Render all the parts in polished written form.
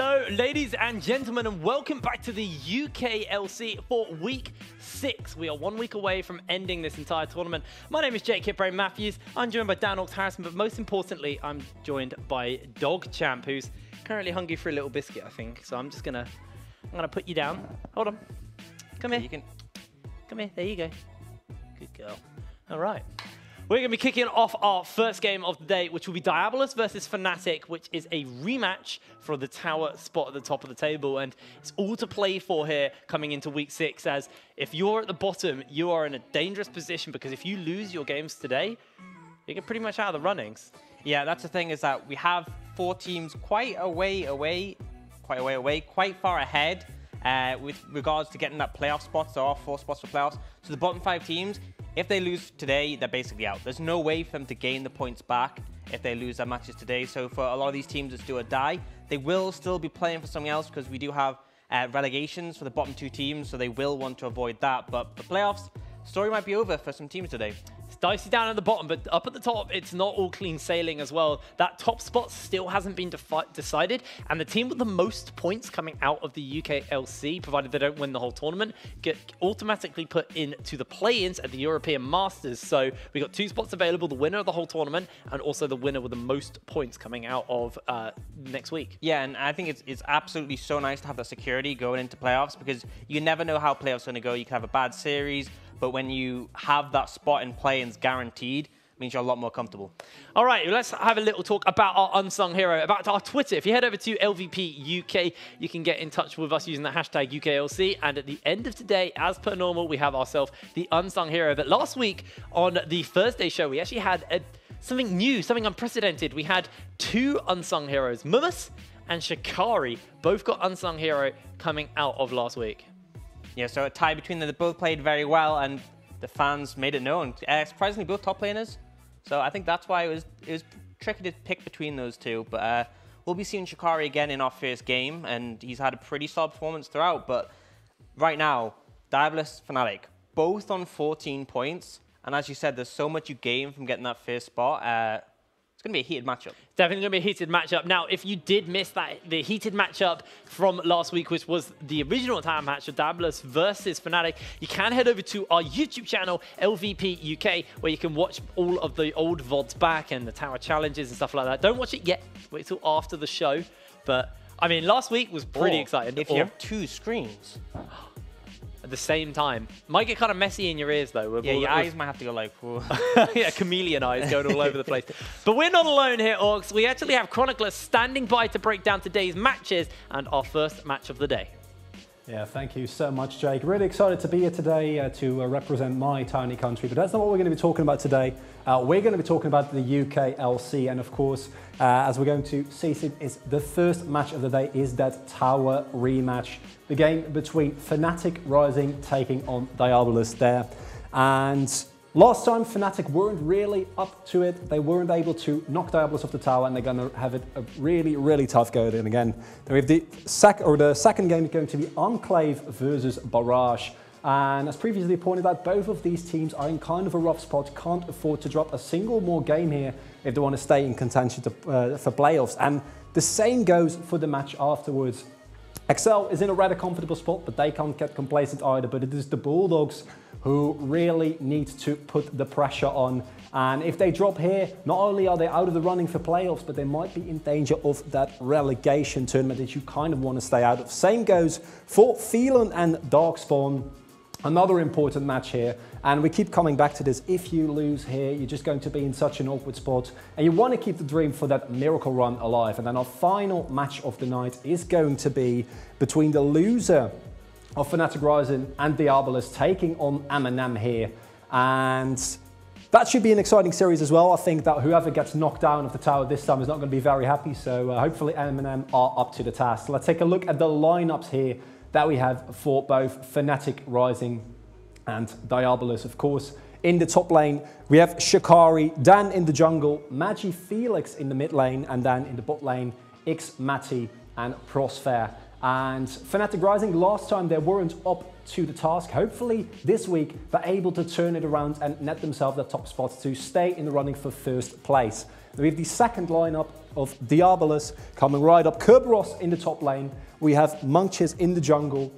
Hello, ladies and gentlemen, and welcome back to the UKLC for Week 6. We are 1 week away from ending this entire tournament. My name is Jake Hitbrain Matthews. I'm joined by Dan Ox Harrison, but most importantly, I'm joined by Dog Champ, who's currently hungry for a little biscuit, I think. So I'm gonna put you down. Hold on. Come here. Come here. There you go. Good girl. All right. We're going to be kicking off our first game of the day, which will be Diabolus versus Fnatic, which is a rematch for the tower spot at the top of the table. And it's all to play for here coming into Week 6, as if you're at the bottom, you are in a dangerous position, because if you lose your games today, you get pretty much out of the runnings. Yeah, that's the thing, is that we have 4 teams quite far ahead with regards to getting that playoff spot. So our 4 spots for playoffs. So the bottom 5 teams, if they lose today, they're basically out. There's no way for them to gain the points back if they lose their matches today. So for a lot of these teams, it's do or die. They will still be playing for something else, because we do have relegations for the bottom 2 teams, so they will want to avoid that. But the playoffs, story might be over for some teams today. It's dicey down at the bottom, but up at the top, it's not all clean sailing as well. That top spot still hasn't been decided, and the team with the most points coming out of the UKLC, provided they don't win the whole tournament, get automatically put into the play-ins at the European Masters. So we got 2 spots available, the winner of the whole tournament, and also the winner with the most points coming out of next week. Yeah, and I think it's absolutely so nice to have that security going into playoffs, because you never know how playoffs are going to go. You can have a bad series, but when you have that spot in play and it's guaranteed, it means you're a lot more comfortable. All right, let's have a little talk about our unsung hero, about our Twitter. If you head over to LVP UK, you can get in touch with us using the hashtag UKLC. And at the end of today, as per normal, we have ourselves the unsung hero. But last week on the Thursday show, we actually had something new, something unprecedented. We had 2 unsung heroes, Mumus and Shikari, both got unsung hero coming out of last week. Yeah, so a tie between them. They both played very well, and the fans made it known. Surprisingly, both top laners. So I think that's why it was tricky to pick between those 2. But we'll be seeing Shikari again in our first game, and he's had a pretty solid performance throughout. But right now, Diabolus, Fnatic, both on 14 points. And as you said, there's so much you gain from getting that first spot. It's going to be a heated matchup. Definitely going to be a heated matchup. Now, if you did miss the heated matchup from last week, which was the original time match of Diabolus versus Fnatic, you can head over to our YouTube channel, LVP UK, where you can watch all of the old VODs back and the tower challenges and stuff like that. Don't watch it yet. Wait till after the show. But, I mean, last week was pretty exciting. If you have 2 screens. At the same time. Might get kind of messy in your ears, though. Yeah, your eyes might have to go like... yeah, chameleon eyes going all over the place. But we're not alone here, Orcs. We actually have Chronicler standing by to break down today's matches and our first match of the day. Yeah, thank you so much, Jake. Really excited to be here today to represent my tiny country, but that's not what we're going to be talking about today. We're going to be talking about the UKLC, and of course, as we're going to see, is the first match of the day is that tower rematch. The game between Fnatic Rising taking on Diabolus there. And last time, Fnatic weren't really up to it. They weren't able to knock Diabolus off the tower, and they're going to have it a really, really tough go. And again, we have the second game is going to be Enclave versus Barrage. And as previously pointed out, both of these teams are in kind of a rough spot, can't afford to drop a single more game here if they want to stay in contention for playoffs. And the same goes for the match afterwards. Excel is in a rather comfortable spot, but they can't get complacent either. But it is the Bulldogs who really need to put the pressure on. And if they drop here, not only are they out of the running for playoffs, but they might be in danger of that relegation tournament that you kind of want to stay out of. Same goes for Phelan and Darkspawn. Another important match here, and we keep coming back to this. If you lose here, you're just going to be in such an awkward spot, and you want to keep the dream for that miracle run alive. And then our final match of the night is going to be between the loser of Fnatic Rising and Diabolus taking on Eminem here. And that should be an exciting series as well. I think that whoever gets knocked down of the tower this time is not going to be very happy, so hopefully Eminem are up to the task. So let's take a look at the lineups here that we have for both Fnatic Rising and Diabolus. Of course, in the top lane, we have Shikari, Dan in the jungle, Magi Felix in the mid lane, and then in the bot lane, X Mati and Prosfair. And Fnatic Rising, last time they weren't up to the task. Hopefully this week they're able to turn it around and net themselves the top spot to stay in the running for first place. We have the second lineup of Diabolus coming right up. Kerberos in the top lane. We have Munches in the jungle,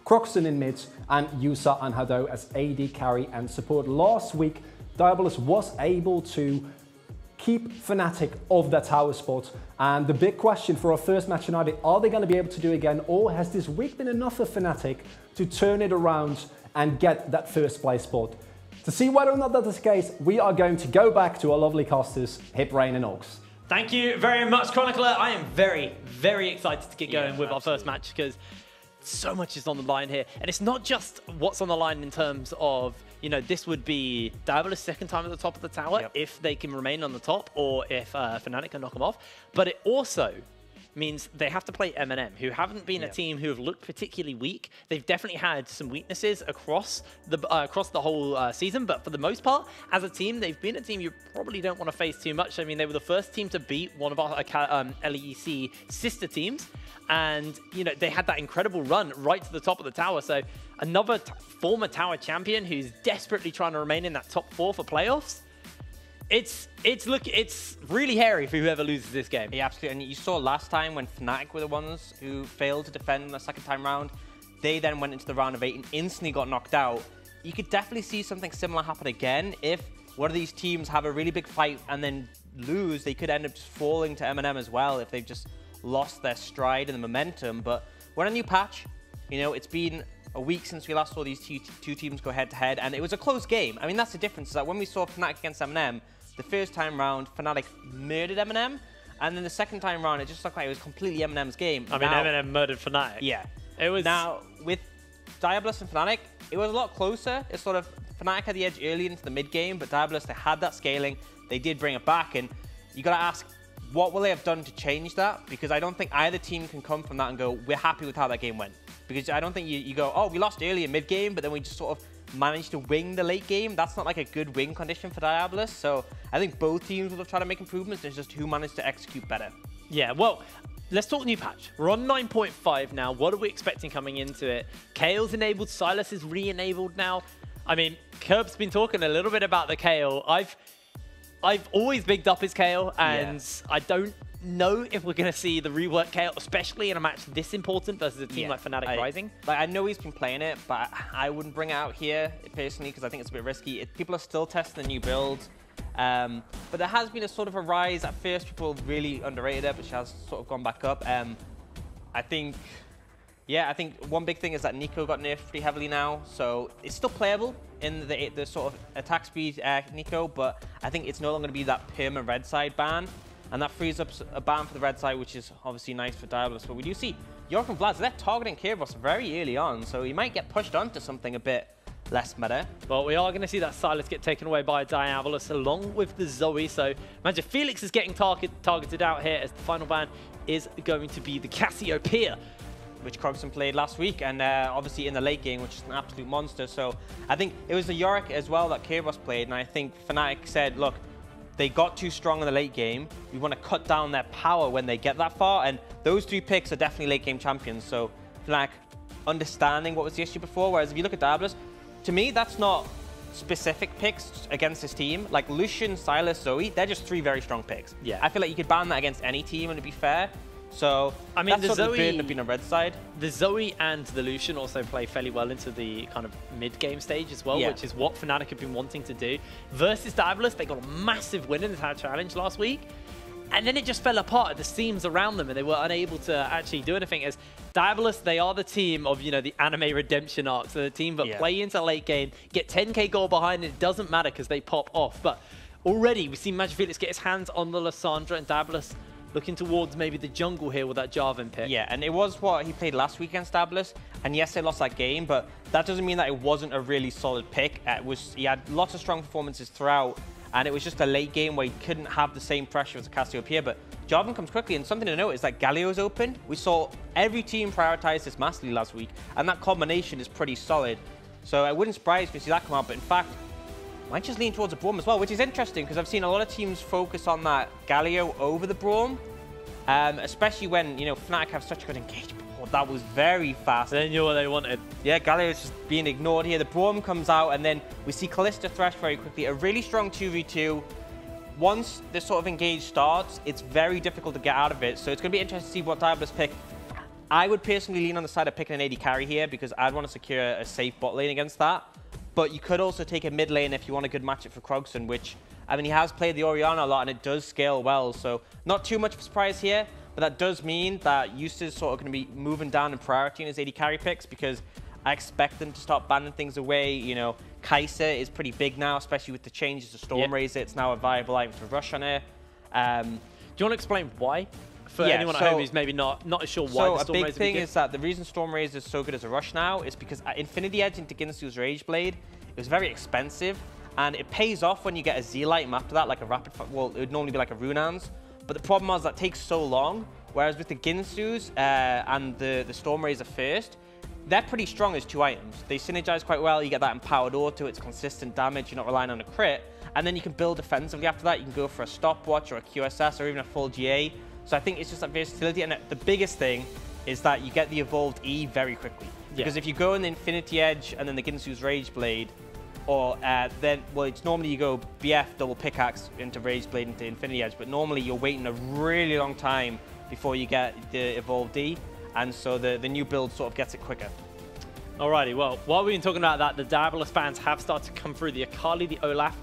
Croxton in mid, and Yusa and Hado as AD carry and support. Last week, Diabolus was able to keep Fnatic off that tower spot. And the big question for our first match tonight, are they going to be able to do it again? Or has this week been enough for Fnatic to turn it around and get that first place spot? To see whether or not that is the case, we are going to go back to our lovely casters, Hip, Rain and Ox. Thank you very much, Chronicler. I am very, very excited to get going with our first match because so much is on the line here. And it's not just what's on the line in terms of, you know, this would be Diabolus' second time at the top of the tower if they can remain on the top or if Fnatic can knock them off. But it also means they have to play M&M, who haven't been a team who have looked particularly weak. They've definitely had some weaknesses across the whole season, but for the most part, as a team, they've been a team you probably don't want to face too much. I mean, they were the first team to beat one of our LEC sister teams, and you know they had that incredible run right to the top of the tower. So another former tower champion who's desperately trying to remain in that top 4 for playoffs. It's really hairy for whoever loses this game. Yeah, absolutely. And you saw last time when Fnatic were the ones who failed to defend the second time round, they then went into the round of 8 and instantly got knocked out. You could definitely see something similar happen again. If one of these teams have a really big fight and then lose, they could end up just falling to M&M as well if they've just lost their stride and the momentum. But we're on a new patch. You know, it's been a week since we last saw these two teams go head-to-head, and it was a close game. I mean, that's the difference, is that when we saw Fnatic against M&M, the first time round, Fnatic murdered M&M, and then the second time round, it just looked like it was completely M&M's game. I mean, M&M murdered Fnatic. Yeah. It was... Now, with Diabolus and Fnatic, it was a lot closer. It's sort of, Fnatic had the edge early into the mid-game, but Diabolus, they had that scaling. They did bring it back, and you got to ask, what will they have done to change that? Because I don't think either team can come from that and go, we're happy with how that game went. Because I don't think you go, oh, we lost early in mid-game, but then we just sort of managed to wing the late game. That's not like a good win condition for Diabolus. So I think both teams will have tried to make improvements. It's just who managed to execute better. Yeah, well, let's talk new patch. We're on 9.5 now. What are we expecting coming into it? Kale's enabled. Sylas is re-enabled now. I mean, Kerb's been talking a little bit about the Kale. I've always bigged up his Kale, and I don't know if we're going to see the rework Kale, especially in a match this important versus a team like Fnatic Rising. Like, I know he's been playing it, but I wouldn't bring it out here personally because I think it's a bit risky. People are still testing the new build, but there has been a sort of a rise. At first, people really underrated it, but she has sort of gone back up. I think one big thing is that Nico got nerfed pretty heavily now, so it's still playable in the sort of attack speed Nico, but I think it's no longer going to be that perma red side ban. And that frees up a ban for the red side, which is obviously nice for Diabolus. But we do see York and Vlad, they're targeting Kerberos very early on, so he might get pushed onto something a bit less meta. Well, we are going to see that Sylas get taken away by Diabolus along with the Zoe. So imagine Felix is getting targeted out here as the final ban is going to be the Cassiopeia, which Croxton played last week, and obviously in the late game, which is an absolute monster. So I think it was the Yorick as well that Kerberos played, and I think Fnatic said, look, they got too strong in the late game. We want to cut down their power when they get that far, and those 3 picks are definitely late game champions. So Fnatic understanding what was the issue before, whereas if you look at Diabolus, to me, that's not specific picks against this team. Like Lucian, Sylas, Zoe, they're just 3 very strong picks. Yeah. I feel like you could ban that against any team and it'd be fair. So I mean, that's the sort of Zoe, the burden of being on red side. The Zoe and the Lucian also play fairly well into the kind of mid-game stage as well, which is what Fnatic have been wanting to do. Versus Diabolus, they got a massive win in the Tower Challenge last week, and then it just fell apart at the seams around them, and they were unable to actually do anything. As Diabolus, they are the team of, you know, the anime redemption arcs. So the team that play into late game, get 10k goal behind, and it doesn't matter because they pop off. But already, we've seen Magic Felix get his hands on the Lissandra, and Diabolus looking towards maybe the jungle here with that Jarvan pick. Yeah, and it was what he played last week against Diabolus, and yes, they lost that game, but that doesn't mean that it wasn't a really solid pick. He had lots of strong performances throughout, and it was just a late game where he couldn't have the same pressure as Cassiopeia, but Jarvan comes quickly, and something to note is that Galio's open. We saw every team prioritize this massively last week, and that combination is pretty solid. So it wouldn't surprise me to see that come out, but in fact, might just lean towards the Braum as well, which is interesting because I've seen a lot of teams focus on that Galio over the Braum, especially when, you know, Fnatic have such good engagement. Oh, that was very fast. They knew what they wanted. Yeah, Galio's just being ignored here. The Braum comes out, and then we see Kalista Thresh very quickly. A really strong 2v2. once this sort of engage starts, it's very difficult to get out of it. So it's going to be interesting to see what Diabolus pick. I would personally lean on the side of picking an AD carry here because I'd want to secure a safe bot lane against that. But you could also take a mid lane if you want a good matchup for Krogson, which, I mean, he has played the Orianna a lot and it does scale well. So not too much of a surprise here, but that does mean that Eustace is sort of going to be moving down in priority in his AD carry picks because I expect them to start banning things away. You know, Kai'Sa is pretty big now, especially with the changes to Stormrazor. It's now a viable item to rush on her. Do you want to explain why? For anyone at home who's maybe not as sure why the Stormrazor. So a big thing is that the reason Stormrazor is so good as a rush now is because Infinity Edge into Ginsu's Rageblade, it was very expensive, and it pays off when you get a Z item after that, like a rapid, well, it would normally be like a Runans. But the problem was that takes so long, whereas with the Ginsu's and the Stormrazor first, they're pretty strong as 2 items. They synergize quite well, you get that empowered auto, it's consistent damage, you're not relying on a crit, and then you can build defensively after that. You can go for a stopwatch or a QSS or even a full GA. So I think it's just that versatility, and the biggest thing is that you get the evolved E very quickly. Because if you go in the Infinity Edge and then the Ginsu's Rageblade, or then, well, it's normally you go BF double pickaxe into Rageblade into Infinity Edge, but normally you're waiting a really long time before you get the evolved E, and so the new build sort of gets it quicker. Alrighty, well, while we've been talking about that, the Diabolus bans have started to come through. The Akali, the Olaf,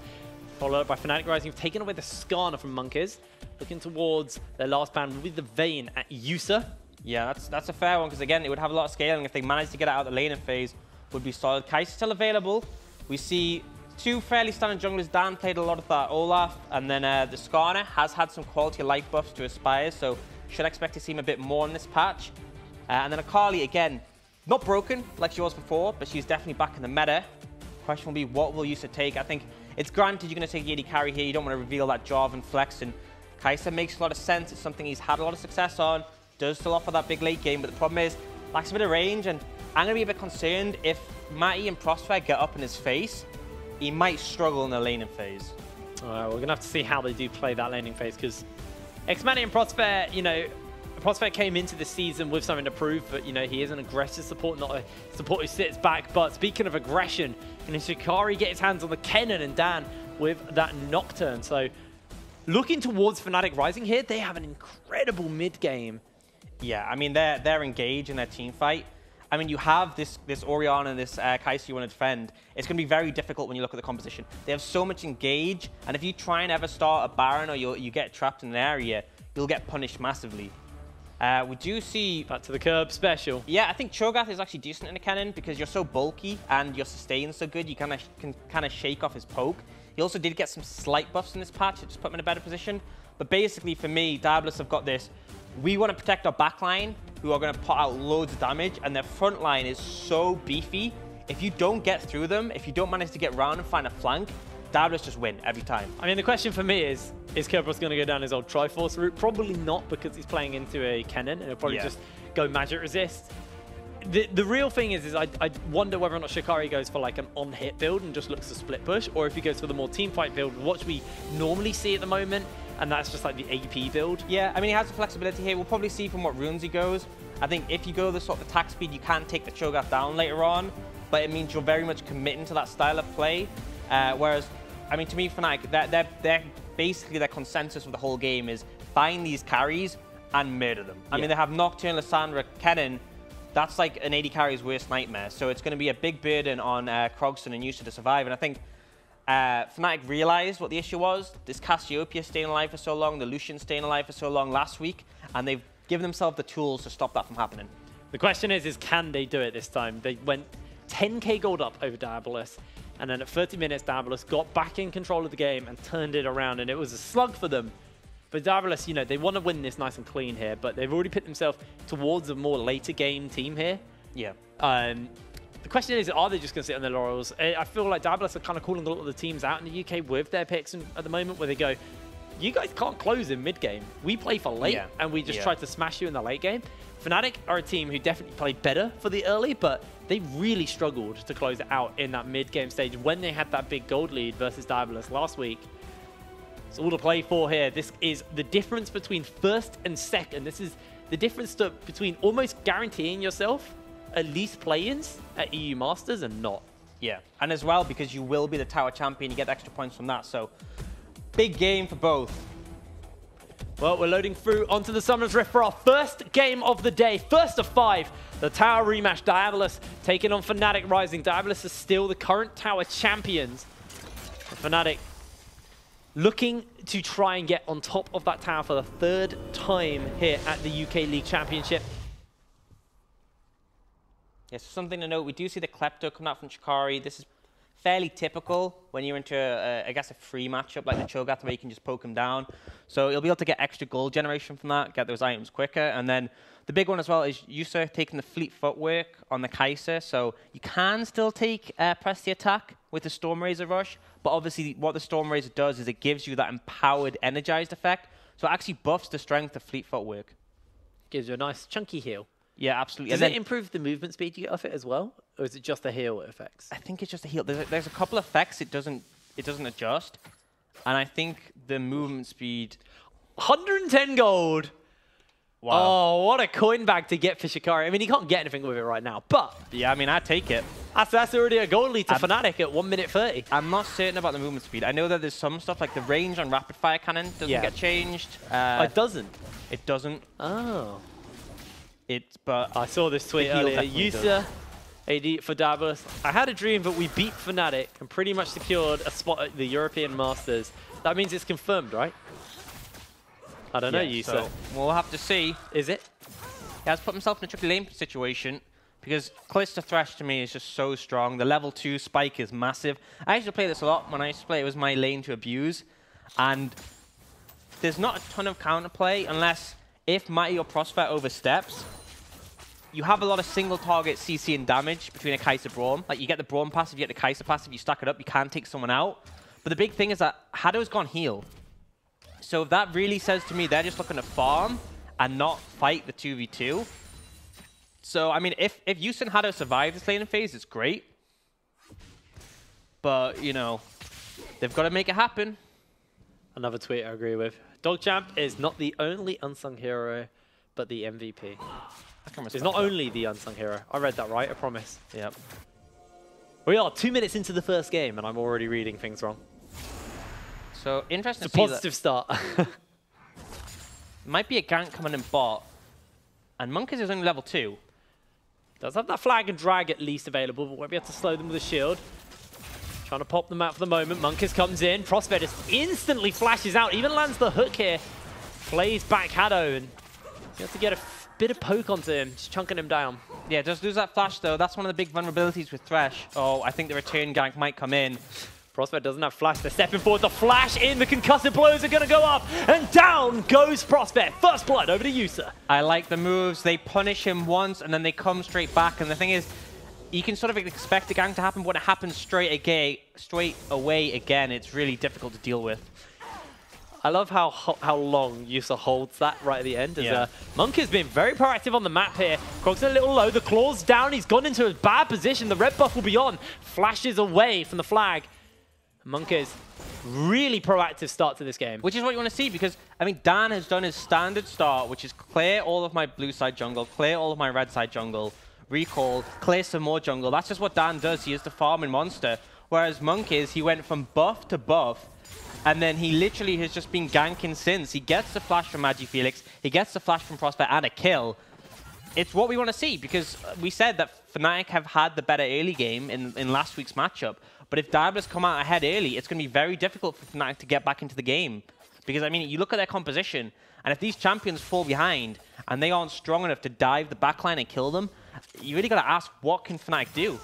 followed up by Fnatic Rising, have taken away the Skarner from Monkeys. Looking towards their last ban with the Vayne at Yusa. Yeah, that's a fair one, because again, it would have a lot of scaling. If they manage to get it out of the laning phase, would be solid. Kai'Sa's still available. We see 2 fairly standard junglers. Dan played a lot of that Olaf, and then the Skarner has had some quality of life buffs to Aspire, so should expect to see him a bit more in this patch. And then Akali, again, not broken like she was before, but she's definitely back in the meta. Question will be, what will Yusa take? I think it's granted you're going to take AD carry here. You don't want to reveal that Jarvan flex, and Kai'Sa makes a lot of sense. It's something he's had a lot of success on. Does still offer that big late game, but the problem is, lacks a bit of range, and I'm going to be a bit concerned if Matty and Prospect get up in his face, he might struggle in the laning phase. All right, we're going to have to see how they do play that laning phase, because X-Matty and Prospect, you know, Prospect came into the season with something to prove, but, you know, he is an aggressive support, not a support who sits back. But speaking of aggression, can Shikari get his hands on the Kennen and Dan with that Nocturne? So looking towards Fnatic Rising here, they have an incredible mid game. Yeah, I mean, they're engaged in their team fight. I mean, you have this Orianna and this Kai'Sa you want to defend. It's going to be very difficult when you look at the composition. They have so much engage, and if you try and ever start a Baron or you get trapped in an area, you'll get punished massively. We do see... Back to the curb special. Yeah, I think Cho'Gath is actually decent in a cannon because you're so bulky and your sustain so good, you can kind of shake off his poke. He also did get some slight buffs in this patch, it just put him in a better position. But basically, for me, Diabolus have got this. We want to protect our backline, who are going to put out loads of damage, and their front line is so beefy. If you don't get through them, if you don't manage to get round and find a flank, Diabolus just win every time. I mean, the question for me is Kerberos going to go down his old Triforce route? Probably not, because he's playing into a Kennen, and he'll probably just go magic resist. The real thing is I wonder whether or not Shikari goes for like an on-hit build and just looks to split push, or if he goes for the more team fight build, which we normally see at the moment, and that's just like the AP build. Yeah, I mean, he has the flexibility here. We'll probably see from what runes he goes. I think if you go the sort of attack speed, you can take the Cho'Gath down later on, but it means you're very much committing to that style of play. Whereas, I mean, to me, Fnatic, they're basically their consensus of the whole game is find these carries and murder them. I mean, they have Nocturne, Lissandra, Kennen. That's like an AD carry's worst nightmare. So it's going to be a big burden on Krogson and Yusa to survive. And I think Fnatic realized what the issue was. This Cassiopeia staying alive for so long, the Lucian staying alive for so long last week, and they've given themselves the tools to stop that from happening. The question is can they do it this time? They went 10k gold up over Diabolus, and then at 30 minutes, Diabolus got back in control of the game and turned it around, and it was a slug for them. But Diabolus, you know, they want to win this nice and clean here, but they've already put themselves towards a more later game team here. Yeah. The question is, are they just going to sit on their laurels? I feel like Diabolus are kind of calling a lot of the teams out in the UK with their picks at the moment, where they go, you guys can't close in mid game. We play for late, and we just try to smash you in the late game. Fnatic are a team who definitely played better for the early, but they really struggled to close it out in that mid game stage when they had that big gold lead versus Diabolus last week. It's all to play for here. This is the difference between first and second. This is the difference between almost guaranteeing yourself at least play-ins at EU Masters and not. Yeah, and as well, because you will be the tower champion, you get extra points from that. So Big game for both. Well, we're loading through onto the Summoner's Rift for our first game of the day. First of 5, the Tower rematch. Diabolus taking on Fnatic Rising. Diabolus is still the current Tower champions. Fnatic looking to try and get on top of that tower for the 3rd time here at the UK League Championship. Yes, something to note, we do see the Klepto coming out from Chikari. This is fairly typical when you're into, I guess, a free matchup like the Cho'Gath where you can just poke him down. So you'll be able to get extra gold generation from that, get those items quicker. And then the big one as well is Yusa taking the fleet footwork on the Kai'Sa. So you can still take press the attack with the Storm Razor Rush, but obviously what the Storm Razor does is it gives you that empowered, energized effect. So it actually buffs the strength of fleet footwork. Gives you a nice chunky heal. Yeah, absolutely. Does it improve the movement speed you get off it as well? Or is it just the heal effects? I think it's just a heal. There's a couple of effects it doesn't adjust. And I think the movement speed... 110 gold! Wow. Oh, what a coin bag to get for Chikari. I mean, he can't get anything with it right now, but... Yeah, I mean, I'd take it. That's already a gold lead to Fnatic at 1 minute 30. I'm not certain about the movement speed. I know that there's some stuff, like the range on rapid fire cannon doesn't get changed. It doesn't? It doesn't. Oh. But I saw this tweet earlier. Yusa, AD for Diabolus. I had a dream that we beat Fnatic and pretty much secured a spot at the European Masters. That means it's confirmed, right? I don't know, Yusa. So we'll have to see. Is it? He has put himself in a tricky lane situation because Callisto Thresh to me is just so strong. The level 2 spike is massive. I used to play this a lot. When I used to play, it was my lane to abuse. And there's not a ton of counterplay unless if Mighty or Prospect oversteps, you have a lot of single target CC and damage between a Kai'Sa Braum. Like you get the Braum passive, you get the Kai'Sa passive, you stack it up, you can take someone out. But the big thing is that Haddo's gone heal. So that really says to me they're just looking to farm and not fight the 2v2. So, I mean, if Yusa and Haddo survive this laning phase, it's great. But, you know, they've got to make it happen. Another tweet I agree with. Dogchamp is not the only unsung hero, but the MVP. It's not only the unsung hero. I read that right, I promise. Yep. We are 2 minutes into the first game, and I'm already reading things wrong. So, interesting It's a positive start. Might be a gank coming in bot. And Monk is only level 2. Does have that flag and drag at least available, but won't be able to slow them with a shield. Trying to pop them out for the moment. Monkus comes in. Prospect just instantly flashes out. Even lands the hook here. Plays back Haddo, and you have to get a bit of poke onto him, just chunking him down. Yeah, just lose that flash though. That's one of the big vulnerabilities with Thresh. Oh, I think the return gank might come in. Prospect doesn't have flash. They're stepping forward. The flash in. The concussive blows are going to go up. And down goes Prospect. First blood over to Yusa. I like the moves. They punish him once and then they come straight back. And the thing is, you can sort of expect the gank to happen, but when it happens straight away again, it's really difficult to deal with. I love how long Yusa holds that right at the end. As Monk has been very proactive on the map here. Krog's a little low. The claw's down. He's gone into a bad position. The red buff will be on. Flashes away from the flag. Monk is really proactive start to this game. Which is what you want to see because, I mean, Dan has done his standard start, which is clear all of my blue side jungle, clear all of my red side jungle, recall, clear some more jungle. That's just what Dan does. He is the farming monster. Whereas Monk he went from buff to buff, and then he literally has just been ganking since. He gets the flash from MagiFelix, he gets the flash from Prospect and a kill. It's what we want to see because we said that Fnatic have had the better early game in last week's matchup. But if Diabolus come out ahead early, it's going to be very difficult for Fnatic to get back into the game. Because, I mean, you look at their composition, and if these champions fall behind, and they aren't strong enough to dive the backline and kill them, you really got to ask, what can Fnatic do?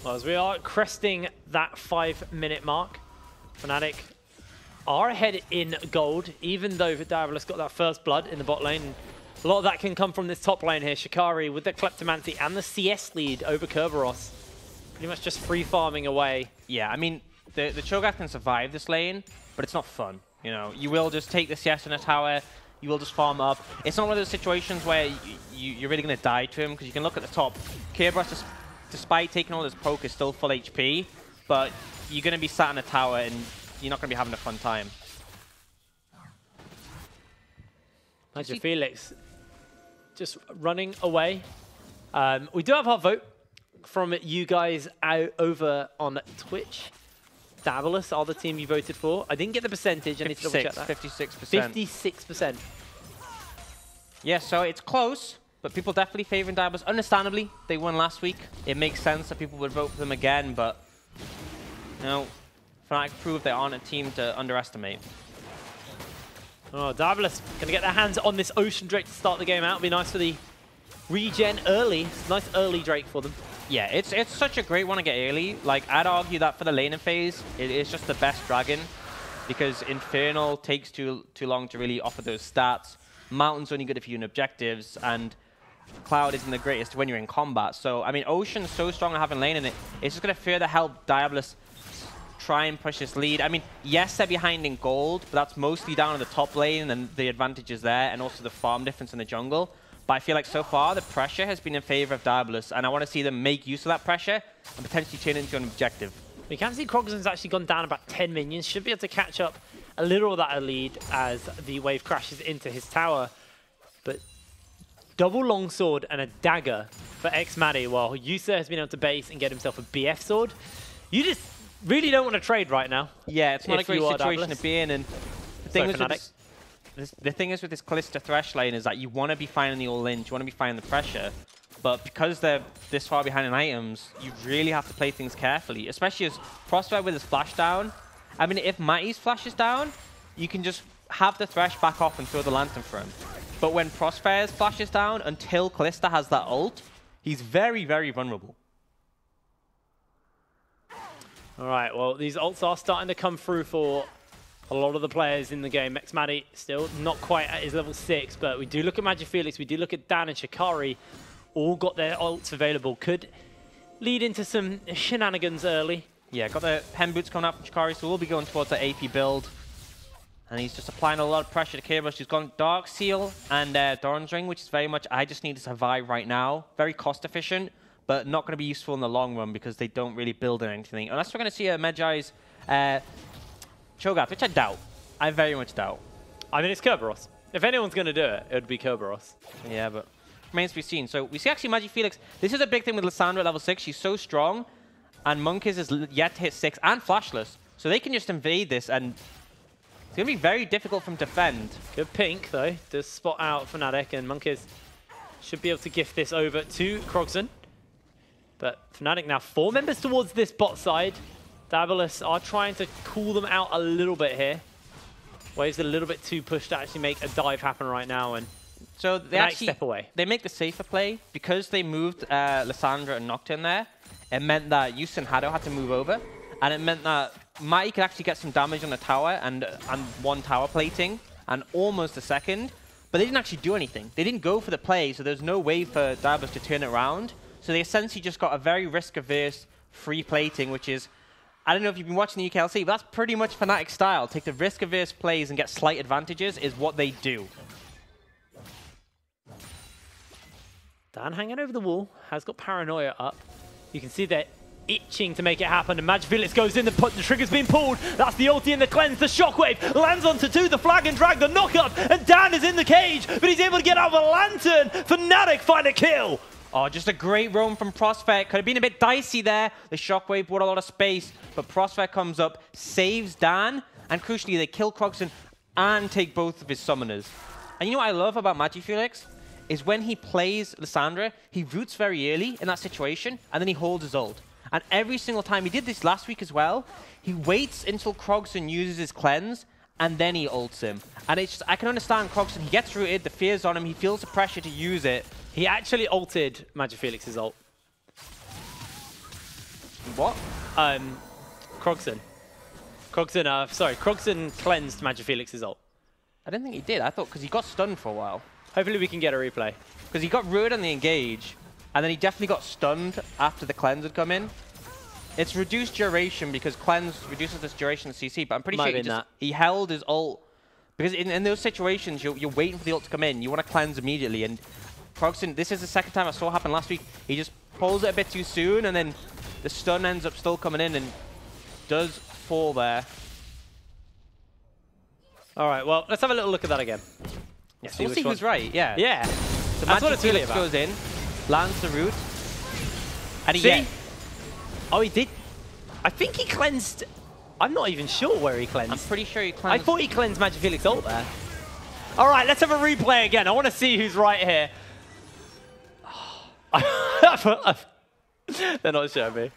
Well, as we are cresting that 5-minute mark, Fnatic are ahead in gold, even though Diabolus got that first blood in the bot lane. A lot of that can come from this top lane here. Chikari with the Kleptomancy and the CS lead over Kerberos. Pretty much just free farming away. Yeah, I mean, the Cho'Gath can survive this lane, but it's not fun. You know, you will just take the CS in a tower, you will just farm up. It's not one of those situations where you're really going to die to him, because you can look at the top. Kerberos, despite taking all his poke, is still full HP, but you're going to be sat in a tower and you're not going to be having a fun time. MagiFelix just running away. We do have our vote from you guys out over on Twitch. Diabolus are the team you voted for. I didn't get the percentage. I need to double check that. 56%. 56%. Yeah, so it's close, but people definitely favoring Diabolus. Understandably, they won last week. It makes sense that people would vote for them again, but you know, Fnatic proved they aren't a team to underestimate. Oh, Diabolus going to get their hands on this Ocean Drake to start the game out. It'll be nice for the regen early. Nice early Drake for them. Yeah, it's such a great one to get early. Like, I'd argue that for the laning phase, it is just the best dragon because Infernal takes too long to really offer those stats. Mountain's only good if you're in objectives, and Cloud isn't the greatest when you're in combat. So, I mean, Ocean's so strong at having lane in it, it's just going to further help Diabolus try and push this lead. I mean, yes, they're behind in gold, but that's mostly down in the top lane and the advantages there, and also the farm difference in the jungle. But I feel like so far, the pressure has been in favor of Diabolus, and I want to see them make use of that pressure and potentially turn it into an objective. We can see Kroxan's actually gone down about 10 minions. Should be able to catch up a little of that lead as the wave crashes into his tower. But double longsword and a dagger for Xmadi, while Yusa has been able to base and get himself a BF sword. You just really don't want to trade right now. Yeah, it's not a great situation to be in. And the thing is with this Kalista Thresh lane is that you want to be finding the all-ins, you want to be finding the pressure. But because they're this far behind in items, you really have to play things carefully, especially as Prospect with his flash down. I mean, if Matty's flash is down, you can just have the Thresh back off and throw the Lantern for him. But when Prospect's flash is down, until Kalista has that ult, he's very, very vulnerable. All right, well, these ults are starting to come through for a lot of the players in the game. Xmadi still not quite at his level 6, but we do look at Magifelix, we do look at Dan and Shikari, all got their ults available. Could lead into some shenanigans early. Yeah, got the pen boots coming out from Shikari, so we'll be going towards the AP build. And he's just applying a lot of pressure to K-Rush. He's gone Dark Seal and Doran's Ring, which is very much, I just need to survive right now. Very cost efficient, but not going to be useful in the long run because they don't really build in anything. Unless we're going to see a Medjai's Cho'Gath, which I doubt. I very much doubt. I mean, it's Kerberos. If anyone's going to do it, it would be Kerberos. Yeah, but remains to be seen. So we see actually Magifelix. This is a big thing with Lissandra at level 6. She's so strong, and Monkiz is yet to hit 6 and flashless. So they can just invade this, and it's going to be very difficult for them to defend. Good pink, though, to spot out Fnatic, and Monkiz should be able to gift this over to Kroxan. But Fnatic now 4 members towards this bot side. Diabolus are trying to cool them out a little bit here. Wave's a little bit too pushed to actually make a dive happen right now, and so they actually step away. They make the safer play because they moved Lissandra and Nocturne there. It meant that Yus and Hado had to move over, and it meant that Matty could actually get some damage on the tower and one tower plating and almost a second, but they didn't actually do anything. They didn't go for the play, so there's no way for Diabolus to turn it around. So they essentially just got a very risk-averse free plating, which is, I don't know if you've been watching the UKLC, but that's pretty much Fnatic style. Take the risk-averse plays and get slight advantages is what they do. Dan hanging over the wall, has got Paranoia up. You can see they're itching to make it happen, and Magifelix goes in, the trigger's been pulled. That's the ulti and the cleanse, the shockwave lands onto 2, the flag and drag, the knock-up, and Dan is in the cage, but he's able to get out of a lantern. Fnatic find a kill. Oh, just a great roam from Prospect. Could have been a bit dicey there. The shockwave brought a lot of space, but Prospect comes up, saves Dan, and crucially, they kill Kroxan and take both of his summoners. And you know what I love about Magifelix? Is when he plays Lissandra, he roots very early in that situation, and then he holds his ult. And every single time, he did this last week as well, he waits until Kroxan uses his cleanse, and then he ults him. And it's just, I can understand Kroxan, he gets rooted, the fear's on him, he feels the pressure to use it. He actually ulted Magifelix's ult. What? Kroxan. Kroxan cleansed Magifelix's ult. I didn't think he did. I thought, because he got stunned for a while. Hopefully we can get a replay. Because he got rooted on the engage, and then he definitely got stunned after the cleanse had come in. It's reduced duration because cleanse reduces this duration of CC, but I'm pretty sure he held his ult. Because in those situations, you're waiting for the ult to come in. You want to cleanse immediately, and Kroxan, this is the second time I saw happen last week. He just pulls it a bit too soon, and then the stun ends up still coming in and does fall there. All right, well, let's have a little look at that again. Yeah, so we'll see who's right, yeah. Yeah. So that's what it's really about. Goes in, lands the root, and see? Oh, he did. I think he cleansed I'm not even sure where he cleansed. I'm pretty sure he cleansed. I thought he cleansed Magic Felix ult there. All right, let's have a replay again. I want to see who's right here. They're not showing me.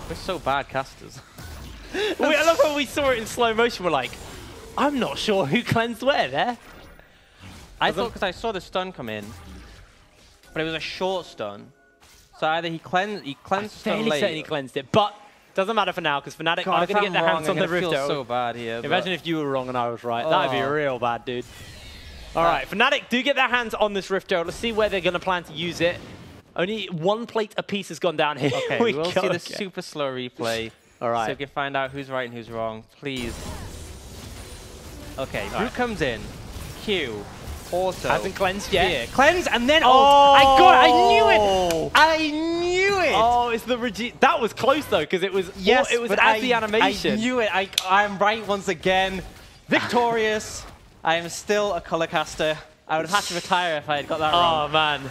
We're so bad casters. I love when we saw it in slow motion. We're like, I'm not sure who cleansed where there. I thought because I saw the stun come in, but it was a short stun. So either he cleansed the stun Fairly late. certain he cleansed it, but doesn't matter for now because Fnatic are going to get their hands on the Rift feel Herald. so bad here. Imagine if you were wrong and I was right. That would be real bad, dude. All right, Fnatic do get their hands on this Rift Herald. Let's see where they're going to plan to use it. Only one plate apiece has gone down here. Okay, we'll see the super slow replay. All right. So we can find out who's right and who's wrong. Please. Okay, Brew comes in. Q. Auto. Hasn't cleansed yet. Yeah. Cleanse and then I got it. I knew it. I knew it. Oh, it's the that was close though because it was it was as the animation. I knew it. I'm right once again. Victorious. I am still a color caster. I would have had to retire if I had got that wrong. Oh man.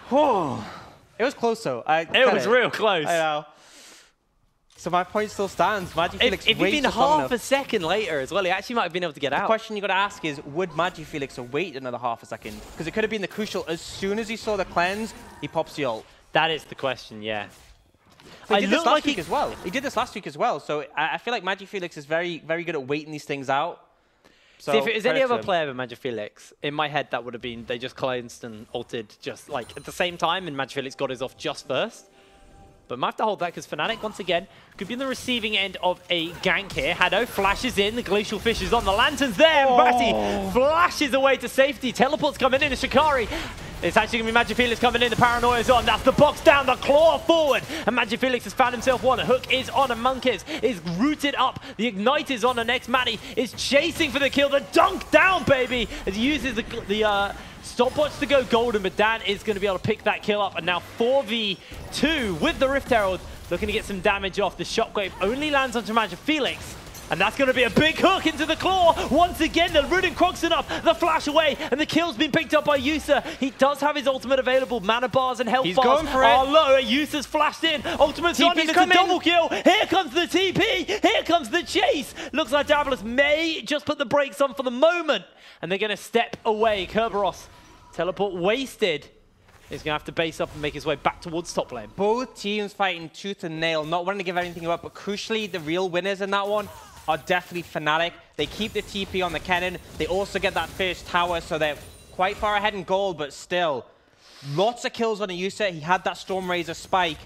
Whew. It was close though. It was real close. I know. So my point still stands. Magic Felix if he'd been half a second later as well, he actually might have been able to get out. The question you got to ask is, would Magic Felix have waited another half a second? Because it could have been the crucial. As soon as he saw the cleanse, he pops the ult. That is the question, yeah. So he did this last week as well. He did this last week as well. So I feel like Magic Felix is very, very good at waiting these things out. So see, if it was any other player than Magic Felix, in my head that would have been they just cleansed and ulted just like at the same time, and Magic Felix got his off just first. But might have to hold that because Fnatic, once again, could be on the receiving end of a gank here. Haddo flashes in, the Glacial Fish is on, the Lantern's there, and Batty flashes away to safety. Teleport's coming in, and Shikari. It's actually going to be Magic Felix coming in, the Paranoia's on, that's the box down, the claw forward, and Magic Felix has found himself one. A hook is on, and Monkeys is rooted up. The Ignite is on, and next Matty is chasing for the kill. The dunk down, baby, as he uses the stopwatch to go golden, but Dan is going to be able to pick that kill up, and now 4v2 with the Rift Herald, looking to get some damage off. The Shockwave only lands onto Magic Felix, and that's going to be a big hook into the claw. Once again, the Runic Croxen up, the flash away, and the kill's been picked up by Yusa. He does have his ultimate available. Mana bars and health bars going for it. are low. Yusa's flashed in. Ultimate's on, it's a double kill. Here comes the TP. Here comes the chase. Looks like Diabolus may just put the brakes on for the moment, and they're going to step away. Kerberos, teleport wasted. He's going to have to base up and make his way back towards top lane. Both teams fighting tooth and nail, not wanting to give anything up, but crucially, the real winners in that one are definitely Fnatic. They keep the TP on the cannon. They also get that first tower, so they're quite far ahead in gold, but still, lots of kills on a Yusa. He had that Storm Razor spike.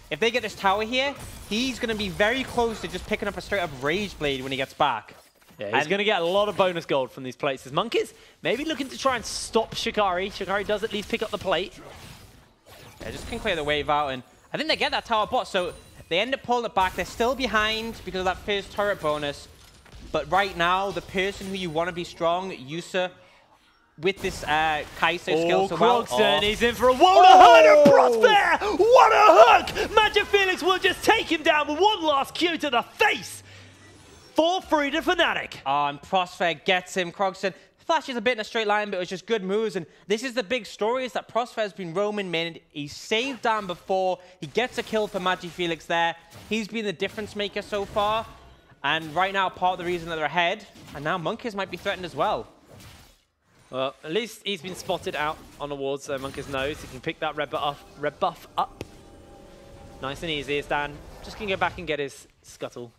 If they get this tower here, he's going to be very close to just picking up a straight-up Rage Blade when he gets back. Yeah, he's going to get a lot of bonus gold from these plates. As Monkeys maybe looking to try and stop Shikari. Shikari does at least pick up the plate. Yeah, just can clear the wave out, and I think they get that tower bot, so they end up pulling it back. They're still behind because of that first turret bonus. But right now, the person who you want to be strong, Yusa, with this Kai'Sa skill so well. He's in for a what a hook and Prof there! What a hook! Magic Felix will just take him down with one last Q to the face. 4-3 to Fnatic. And Prosper gets him. Krogson flashes a bit in a straight line, but it was just good moves. And this is the big story, is that Prosper has been roaming mid. He's saved down before. He gets a kill for Magic Felix there. He's been the difference maker so far. And right now, part of the reason that they're ahead. And now Monkeys might be threatened as well. Well, at least he's been spotted out on the ward, so Monkeys knows he can pick that red buff up. Nice and easy. As Dan just can go back and get his scuttle.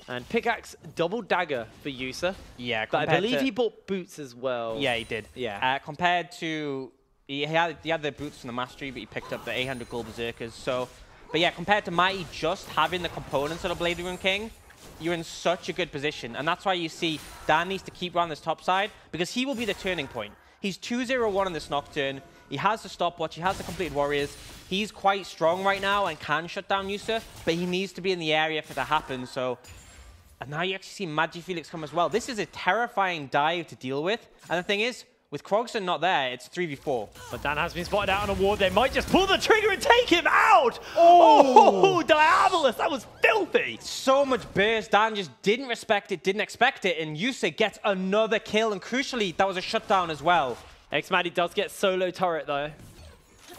And pickaxe double dagger for Yusa. Yeah, but I believe he bought boots as well. Yeah, he did. Yeah. Compared to he had the boots from the mastery, but he picked up the 800 gold berserkers. So, but yeah, compared to Mighty just having the components of the Blade Rune King, you're in such a good position, and that's why you see Dan needs to keep around this top side because he will be the turning point. He's 2-0-1 on this Nocturne. He has the stopwatch. He has the completed warriors. He's quite strong right now and can shut down Yusa, but he needs to be in the area for it to happen. So. And now you actually see Magic Felix come as well. This is a terrifying dive to deal with. And the thing is, with Krogson not there, it's 3v4. But Dan has been spotted out on a ward. They might just pull the trigger and take him out. Oh, Diabolus, that was filthy. So much burst. Dan just didn't respect it, didn't expect it. And Yusa gets another kill. And crucially, that was a shutdown as well. X-Maddie does get solo turret though.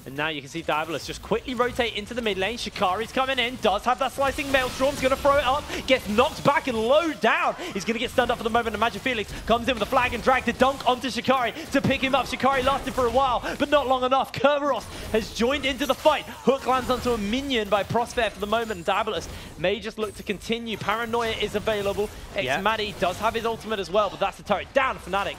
And now you can see Diabolus just quickly rotate into the mid lane. Shikari's coming in, does have that slicing Maelstrom's going to throw it up, gets knocked back and low down. He's going to get stunned up for the moment, and Magic Felix comes in with a flag and drag the dunk onto Shikari to pick him up. Shikari lasted for a while, but not long enough. Kerberos has joined into the fight. Hook lands onto a minion by Prospere for the moment, and Diabolus may just look to continue. Paranoia is available. Xmadi does have his ultimate as well, but that's the turret down. Fnatic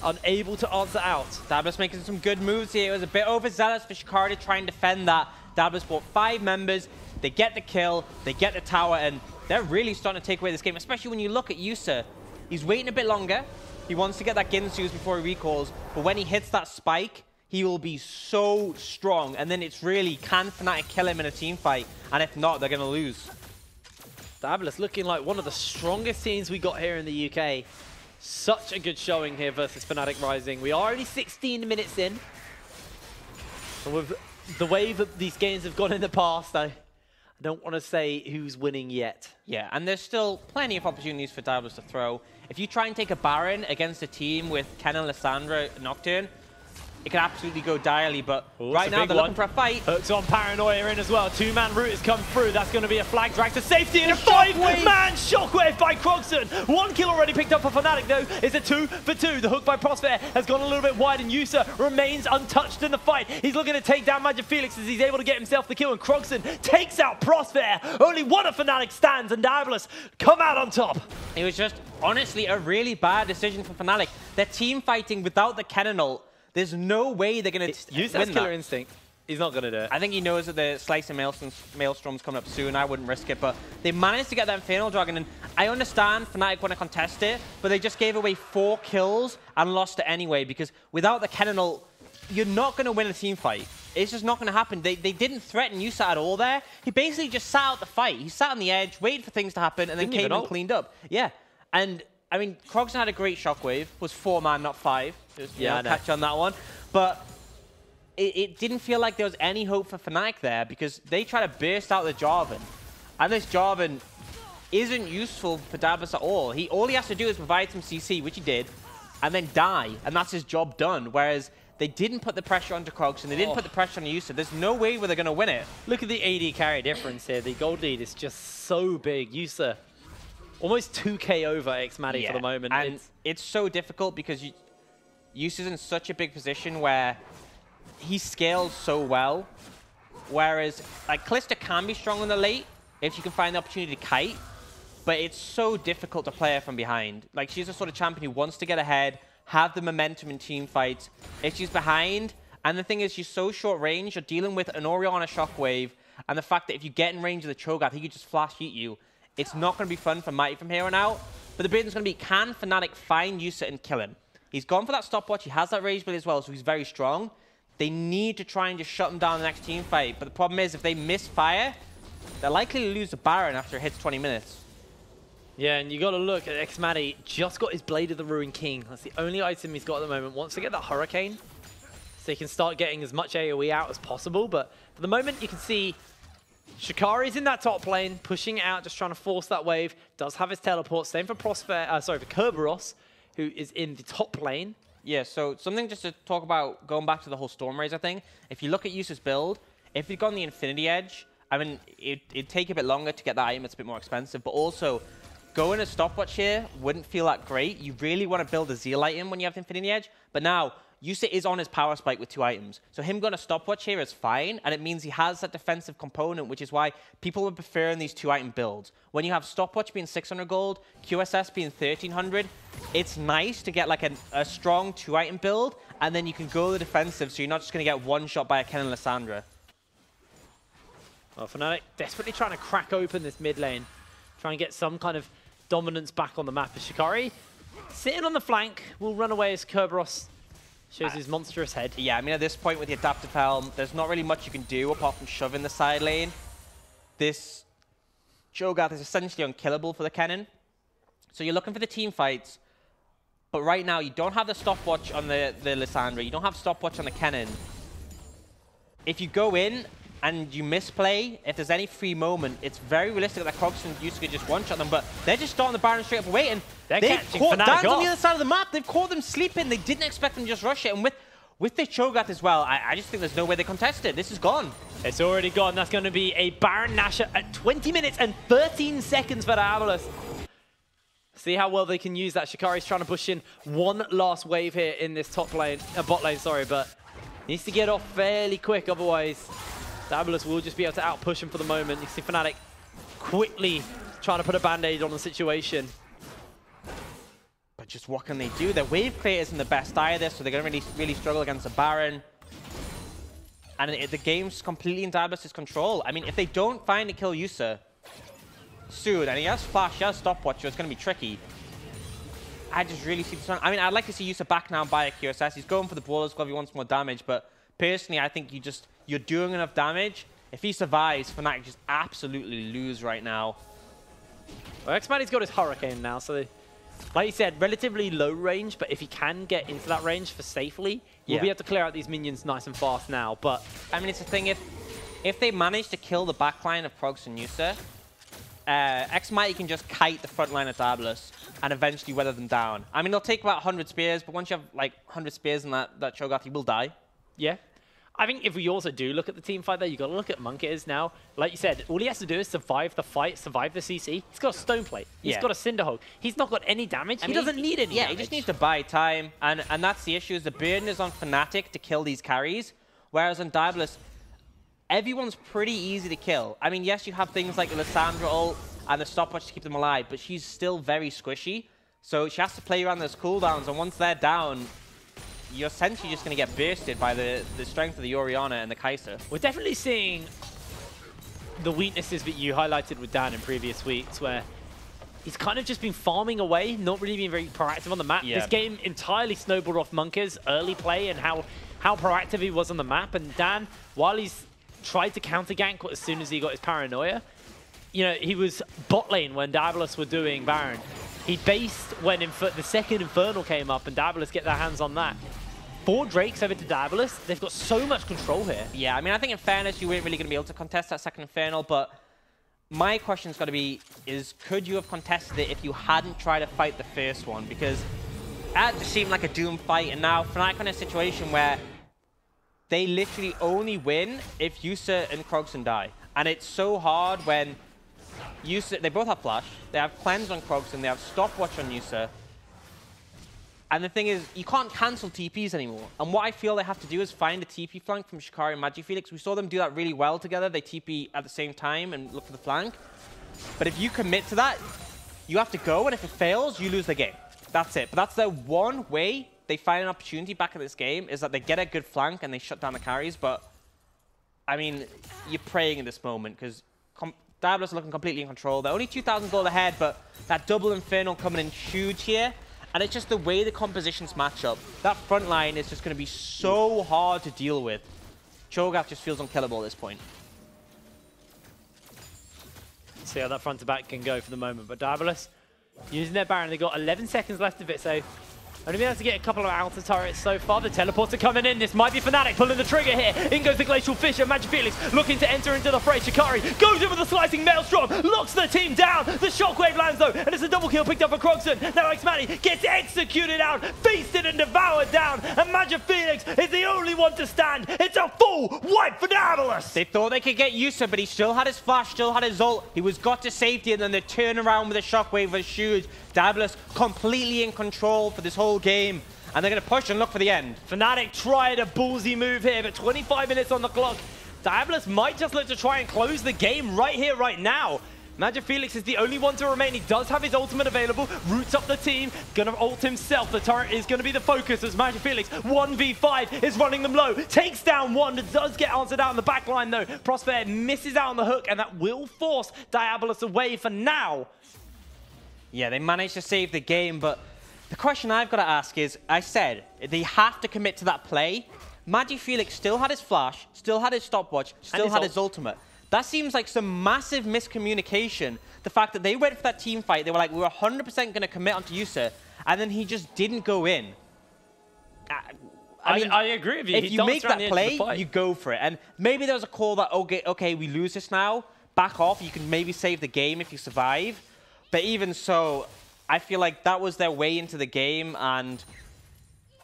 unable to answer out. Diabolus making some good moves here. It was a bit overzealous for Shikari to try and defend that. Diabolus brought 5 members. They get the kill, they get the tower, and they're really starting to take away this game, especially when you look at Yusa. He's waiting a bit longer. He wants to get that Ginsu's before he recalls, but when he hits that spike, he will be so strong. And then it's really, can Fnatic kill him in a team fight? And if not, they're going to lose. Diabolus looking like one of the strongest teams we got here in the UK. Such a good showing here versus Fnatic Rising. We are only 16 minutes in. And with the way that these games have gone in the past, I don't want to say who's winning yet. Yeah, and there's still plenty of opportunities for Diabolus to throw. If you try and take a Baron against a team with Kennen, Lissandra, Nocturne, it can absolutely go direly, but right now they're looking for a fight. Hooks on Paranoia in as well. 2-man route has come through. That's going to be a flag drag to safety, and a 5-man shockwave by Krogson. 1 kill already picked up for Fnatic though. It's a 2 for 2. The hook by Prospere has gone a little bit wide, and Yusa remains untouched in the fight. He's looking to take down Magic Felix as he's able to get himself the kill, and Krogson takes out Prospere. Only one of Fnatic stands, and Diabolus come out on top. It was just, honestly, a really bad decision for Fnatic. They're team fighting without the Kennen ult. There's no way they're going to use that killer instinct. He's not going to do it. I think he knows that the slicing Maelstrom's coming up soon. I wouldn't risk it, but they managed to get that Infernal Dragon, and I understand Fnatic want to contest it, but they just gave away 4 kills and lost it anyway, because without the Kennen ult, you're not going to win a team fight. It's just not going to happen. They didn't threaten Yusa at all there. He basically just sat out the fight. He sat on the edge, waited for things to happen, and then came and cleaned up. Yeah, and I mean, Krogson had a great shockwave. Was 4-man, not 5. Just, catch on that one. But it didn't feel like there was any hope for Fnatic there, because they try to burst out the Jarvan. And this Jarvan isn't useful for Diabolus at all. All he has to do is provide some CC, which he did, and then die. And that's his job done. Whereas they didn't put the pressure onto Krogson. They didn't put the pressure on Yusa. There's no way where they're going to win it. Look at the AD carry difference here. The gold lead is just so big. Yusa almost 2k over Xmadi for the moment. And it's so difficult because Yusa's in such a big position where he scales so well. Whereas, like, Kalista can be strong in the late if you can find the opportunity to kite. But it's so difficult to play her from behind. Like, she's the sort of champion who wants to get ahead, have the momentum in team fights. If she's behind, and the thing is, she's so short range, you're dealing with an Orianna Shockwave, and the fact that if you get in range of the Cho'Gath, he could just flash hit you. It's not going to be fun for Mighty from here on out. But the bit is going to be, can Fnatic find Yusa and kill him? He's gone for that stopwatch. He has that rage blade as well, so he's very strong. They need to try and just shut him down in the next team fight. But the problem is, if they misfire, they're likely to lose the Baron after it hits 20 minutes. Yeah, and you got to look at Xmadi. Just got his Blade of the Ruined King. That's the only item he's got at the moment. Wants to get that Hurricane, so he can start getting as much AoE out as possible. But for the moment, you can see Shikari's in that top lane, pushing it out, just trying to force that wave. Does have his teleport. Same for for Kerberos, who is in the top lane. Yeah, so something just to talk about, going back to the whole Stormraiser thing. If you look at Yusa's build, if he'd gone the Infinity Edge, I mean, it'd take a bit longer to get that item. It's a bit more expensive, but also going a stopwatch here wouldn't feel that great. You really want to build a Zeal item when you have the Infinity Edge, but now Yusa is on his power spike with 2 items. So him going a stopwatch here is fine, and it means he has that defensive component, which is why people would prefer in these 2-item builds. When you have stopwatch being 600 gold, QSS being 1300, it's nice to get like a strong 2-item build, and then you can go the defensive, so you're not just going to get one shot by a Kennen Lissandra. Well, Fnatic desperately trying to crack open this mid lane, try and get some kind of dominance back on the map. As Shikari sitting on the flank, will run away as Kerberos shows his monstrous head. Yeah, I mean, at this point with the Adaptive Helm, there's not really much you can do apart from shove in the side lane. This Cho'Gath is essentially unkillable for the Kennen. So you're looking for the team fights, but right now you don't have the stopwatch on the Lissandra, you don't have stopwatch on the Kennen. If you go in and you misplay, if there's any free moment, it's very realistic that Krogson and Yusa could just one-shot them, but they're just starting the Baron straight up away, and they've caught Dan's on the other side of the map. They've caught them sleeping. They didn't expect them to just rush it, and with the Cho'Gath as well, I just think there's no way they contest it. This is gone. It's already gone. That's going to be a Baron Nashor at 20 minutes and 13 seconds for Diabolus. See how well they can use that. Shikari's trying to push in one last wave here in this top lane, bot lane, sorry, but needs to get off fairly quick, otherwise Diabolus will just be able to outpush him for the moment. You see Fnatic quickly trying to put a band-aid on the situation. But just what can they do? Their wave clear isn't the best either, so they're going to really struggle against a Baron. And the game's completely in Diabolus' control. I mean, if they don't find a kill Yusa soon, and he has flash, he has stopwatch, so it's going to be tricky. I just really see this one. I mean, I'd like to see Yusa back now by a QSS. He's going for the Brawler's Glove, he wants more damage, but personally, I think you're doing enough damage. If he survives, Fnatic just absolutely lose right now. Well, X-Manny's got his Hurricane now, so like you said, relatively low range, but if he can get into that range for safely, we'll be able to clear out these minions nice and fast now. But I mean, it's the thing, if they manage to kill the backline of Progs and Yusa, X-Mighty can just kite the front line of Diabolus and eventually weather them down. I mean, it'll take about 100 spears, but once you have like 100 spears in that Cho'Gath, he will die. Yeah. I think if we also do look at the team fight there, you got to look at Monkeys now. Like you said, all he has to do is survive the fight, survive the CC. He's got a Stone Plate. He's got a Cinderhog. He's not got any damage. He doesn't need any damage. He just needs to buy time. And that's the issue, is the burden is on Fnatic to kill these carries, whereas on Diabolus, everyone's pretty easy to kill. I mean, yes, you have things like the Lissandra ult and the stopwatch to keep them alive, but she's still very squishy. So she has to play around those cooldowns, and once they're down, you're essentially just going to get bursted by the strength of the Orianna and the Kai'Sa. We're definitely seeing the weaknesses that you highlighted with Dan in previous weeks, where he's kind of just been farming away, not really being very proactive on the map. This game entirely snowballed off Monkeys' early play and how proactive he was on the map. And Dan, while he's tried to counter gank as soon as he got his paranoia, you know, he was bot lane when Diabolus were doing Baron. He based when the second Infernal came up and Diabolus get their hands on that. 4 Drakes over to Diabolus. They've got so much control here. Yeah, I mean, I think in fairness, you weren't really going to be able to contest that second Infernal, but my question's got to be, could you have contested it if you hadn't tried to fight the first one? Because that just seemed like a Doom fight, and now Fnatic in a situation where they literally only win if Yusa and Krogson die. And it's so hard when Yusa, they both have flash, they have cleanse on Krogson, they have stopwatch on Yusa. And the thing is, you can't cancel TPs anymore. And what I feel they have to do is find a TP flank from Shikari and MagiFelix. We saw them do that really well together. They TP at the same time and look for the flank. But if you commit to that, you have to go, and if it fails, you lose the game. That's it. But that's the one way they find an opportunity back in this game, is that they get a good flank and they shut down the carries. But, I mean, you're praying in this moment, because Diabolus are looking completely in control. They're only 2,000 gold ahead, but that double Infernal coming in huge here. And it's just the way the compositions match up. That front line is just going to be so hard to deal with. Cho'Gath just feels unkillable at this point. See how that front to back can go for the moment. But Diabolus using their Baron. They've got 11 seconds left of it, so only been able to get a couple of outer turrets so far. The teleports are coming in. This might be Fnatic pulling the trigger here. In goes the Glacial Fisher. MagiFelix looking to enter into the fray. Shikari goes in with a slicing Maelstrom. Locks the team down. The shockwave lands though. And it's a double kill picked up for Krogson. Now X-Manny gets executed out. Feasted and devoured down. And MagiFelix is the only one to stand. It's a full wipe for Diabolus. They thought they could get Yusa, but he still had his flash, still had his ult. He was got to safety, and then they turn around with a shockwave was huge. Diabolus completely in control for this whole game, and they're going to push and look for the end. Fnatic tried a ballsy move here, but 25 minutes on the clock. Diabolus might just look to try and close the game right here, right now. MagiFelix is the only one to remain. He does have his ultimate available. Roots up the team. Gonna ult himself. The turret is going to be the focus as MagiFelix 1v5 is running them low. Takes down one. Does get answered out in the back line though. Prosper misses out on the hook, and that will force Diabolus away for now. Yeah, they managed to save the game, but the question I've got to ask is, I said, they have to commit to that play. MagiFelix still had his flash, still had his stopwatch, still had his ultimate. That seems like some massive miscommunication. The fact that they went for that team fight, they were like, we were 100% going to commit onto Yusa, and then he just didn't go in. I mean, I agree with you. If you make that play, you go for it. And maybe there was a call that, okay, we lose this now, back off, you can maybe save the game if you survive. But even so, I feel like that was their way into the game, and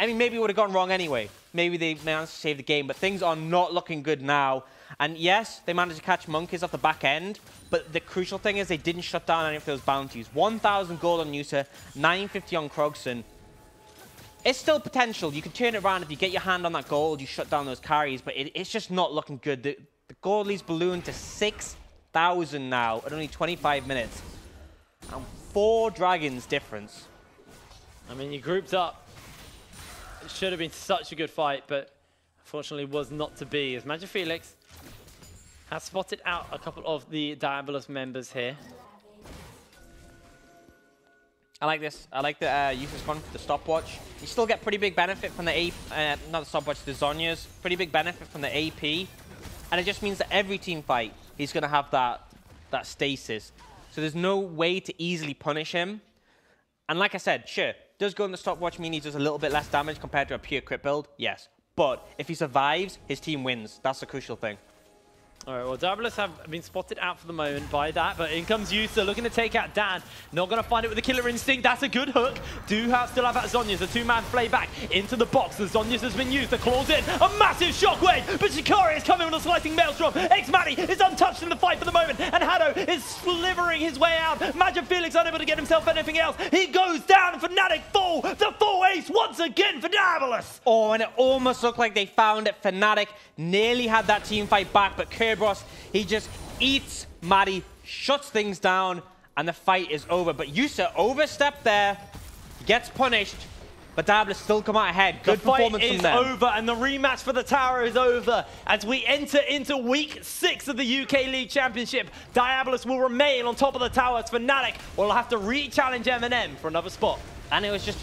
I mean, maybe it would have gone wrong anyway. Maybe they managed to save the game, but things are not looking good now. And yes, they managed to catch Monkeys off the back end, but the crucial thing is they didn't shut down any of those bounties. 1,000 gold on Yusa, 950 on Krogson. It's still potential. You can turn it around if you get your hand on that gold, you shut down those carries, but it's just not looking good. The gold leads ballooned to 6,000 now at only 25 minutes. And 4 dragons difference. I mean, you grouped up. It should have been such a good fight, but unfortunately was not to be, as Magic Felix has spotted out a couple of the Diabolus members here. I like this. I like the use this one for the stopwatch. You still get pretty big benefit from the not the stopwatch, the Zhonya's. Pretty big benefit from the AP. And it just means that every team fight, he's going to have that stasis. So there's no way to easily punish him. And like I said, sure, does go in the stopwatch mean he does a little bit less damage compared to a pure crit build? Yes. But if he survives, his team wins. That's the crucial thing. All right, well, Diabolus have been spotted out for the moment by that, but in comes Yusa looking to take out Dan. Not going to find it with the killer instinct. That's a good hook. Still have that Zhonya's, a 2-man play back into the box. The Zhonya's has been used. The claws in. A massive shockwave, but Shikari is coming with a slicing maelstrom. X-Matty is untouched in the fight for the moment, and Hado is slivering his way out. Magic Felix unable to get himself anything else. He goes down. Fnatic fall. The full ace once again for Diabolus. Oh, and it almost looked like they found it. Fnatic nearly had that team fight back, but Kerberos, he just eats Maddie, shuts things down, and the fight is over. But Yusa overstepped there, gets punished, but Diabolus still come out ahead. Good performance from them. The fight is over, and the rematch for the tower is over. As we enter into week 6 of the UK League Championship, Diabolus will remain on top of the towers. Fnatic will have to re-challenge M&M for another spot. And it was just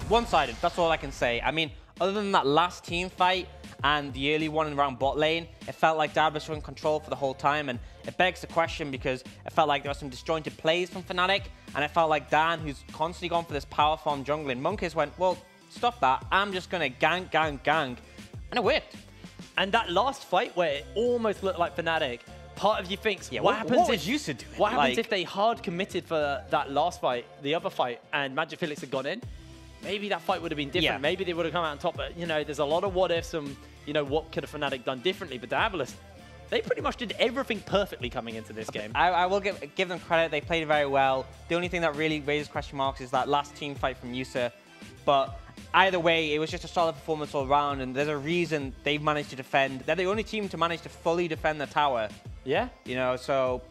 one-sided. That's all I can say. I mean, other than that last team fight and the early one around bot lane, it felt like Diabolus were in control for the whole time, and it begs the question because it felt like there were some disjointed plays from Fnatic, and it felt like Dan, who's constantly gone for this power farm jungling, Monkeys went, well, stop that, I'm just going to gank, and it worked. And that last fight where it almost looked like Fnatic, part of you thinks, yeah, what happens if if they hard committed for that last fight, the other fight, and Magic Felix had gone in? Maybe that fight would have been different. Yeah. Maybe they would have come out on top. But, you know, there's a lot of what ifs and, you know, what could have Fnatic done differently. But Diabolus, they pretty much did everything perfectly coming into this game. I will give them credit. They played very well. The only thing that really raises question marks is that last team fight from Yusa. But either way, it was just a solid performance all around. And there's a reason they've managed to defend. They're the only team to manage to fully defend the tower. Yeah. You know, so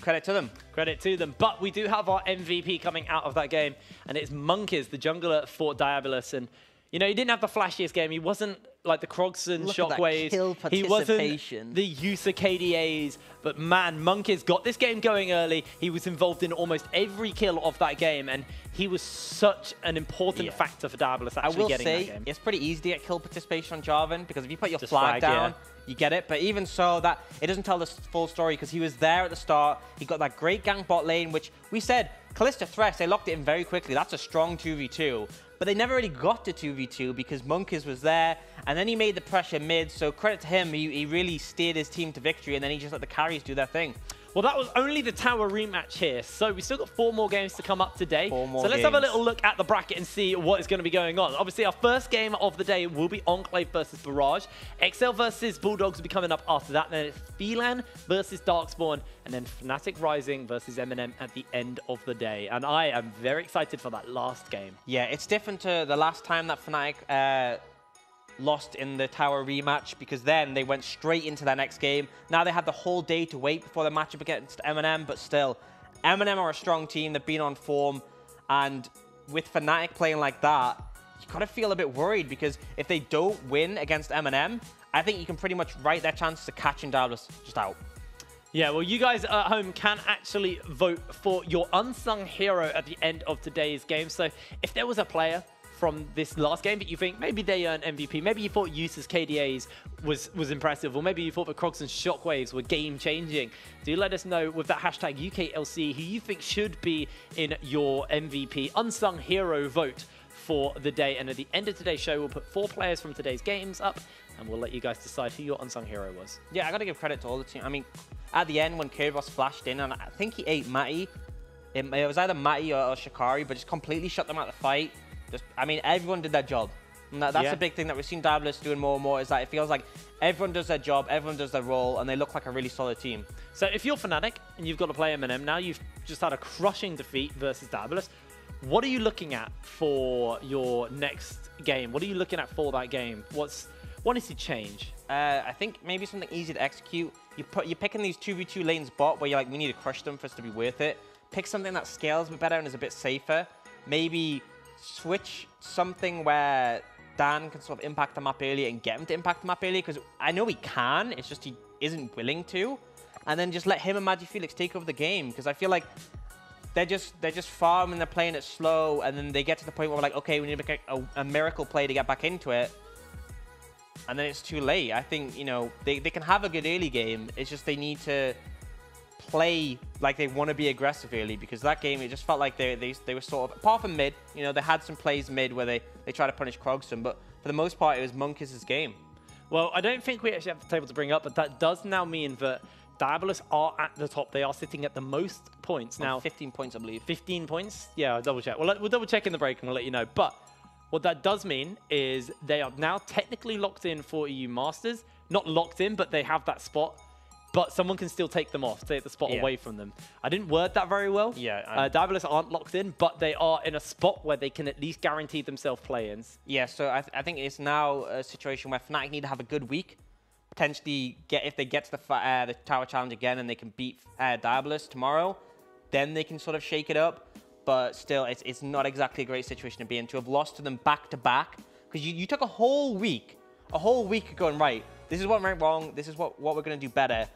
credit to them. Credit to them. But we do have our MVP coming out of that game, and it's Monkeys, the jungler for Diabolus. And, you know, he didn't have the flashiest game. He wasn't like the Krogson Shockwaves. He wasn't the Yusa KDAs. But, man, Monkeys got this game going early. He was involved in almost every kill of that game, and he was such an important factor for Diabolus actually getting that game. It's pretty easy to get kill participation on Jarvan, because if you put your flag down, you get it. But even so, that it doesn't tell the full story, because he was there at the start. He got that great gank bot lane, which we said, Kalista Thresh, they locked it in very quickly. That's a strong 2v2. But they never really got to 2v2 because Monkeys was there, and then he made the pressure mid. So credit to him, he really steered his team to victory, and then he just let the carries do their thing. Well, that was only the tower rematch here, so we still got 4 more games to come up today. So let's have a little look at the bracket and see what is going to be going on. Obviously, our first game of the day will be Enclave versus Barrage. XL versus Bulldogs will be coming up after that. Then it's Phelan versus Darkspawn, and then Fnatic Rising versus M&M at the end of the day. And I am very excited for that last game. Yeah, it's different to the last time that Fnatic lost in the tower rematch, because then they went straight into their next game. Now they had the whole day to wait before the matchup against M&M, but still, M&M are a strong team. They've been on form, and with Fnatic playing like that, you gotta feel a bit worried, because if they don't win against M&M, I think you can pretty much write their chances of catching Diabolus just out. Yeah, well, you guys at home can actually vote for your unsung hero at the end of today's game. So if there was a player from this last game that you think maybe they earned MVP, maybe you thought Yusa's KDAs was impressive, or maybe you thought the Krogson's Shockwaves were game-changing, do let us know with that hashtag UKLC who you think should be in your MVP unsung hero vote for the day. And at the end of today's show, we'll put 4 players from today's games up, and we'll let you guys decide who your unsung hero was. Yeah, I gotta give credit to all the team. I mean, at the end when Kerberos flashed in, and I think he ate Matty, it was either Matty or Shikari, but just completely shut them out of the fight. I mean, everyone did their job. And that's a big thing that we've seen Diabolus doing more and more, is that it feels like everyone does their job, everyone does their role, and they look like a really solid team. So if you're Fnatic and you've got to play M&M, now you've just had a crushing defeat versus Diabolus, what are you looking at for your next game? What are you looking at for that game? What needs to change? I think maybe something easy to execute. You're picking these 2v2 lanes bot where you're like, we need to crush them for us to be worth it. Pick something that scales a bit better and is a bit safer. Maybe switch something where Dan can sort of impact the map early and get him to impact the map early, because I know he can, it's just he isn't willing to. And then just let him and Magifelix take over the game, because I feel like they're just farming, they're playing it slow, and then they get to the point where we're like, okay, we need to make a miracle play to get back into it. And then it's too late. I think, you know, they can have a good early game. It's just they need to play like they want to be aggressive early, because that game, it just felt like they were sort of, apart from mid, you know, they had some plays mid where they try to punish Krogston, but for the most part, it was Monkus' game. Well, I don't think we actually have the table to bring up, but that does now mean that Diabolus are at the top. They are sitting at the most points now. 15 points, I believe. 15 points? Yeah, I'll double check. We'll double check in the break and we'll let you know. But what that does mean is they are now technically locked in for EU Masters. Not locked in, but they have that spot. But someone can still take them off, take the spot away from them. I didn't word that very well. Yeah. Diabolus aren't locked in, but they are in a spot where they can at least guarantee themselves play-ins. Yeah, so I think it's now a situation where Fnatic need to have a good week. Potentially, if they get to the Tower Challenge again and they can beat Diabolus tomorrow, then they can sort of shake it up. But still, it's not exactly a great situation to be in. To have lost to them back-to-back, because you took a whole week going, right, this is what went wrong, this is what we're going to do better,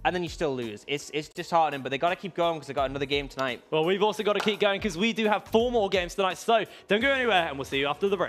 and then you still lose. It's disheartening, but they got to keep going because they got another game tonight. Well, we've also got to keep going because we do have 4 more games tonight, so don't go anywhere, and we'll see you after the break.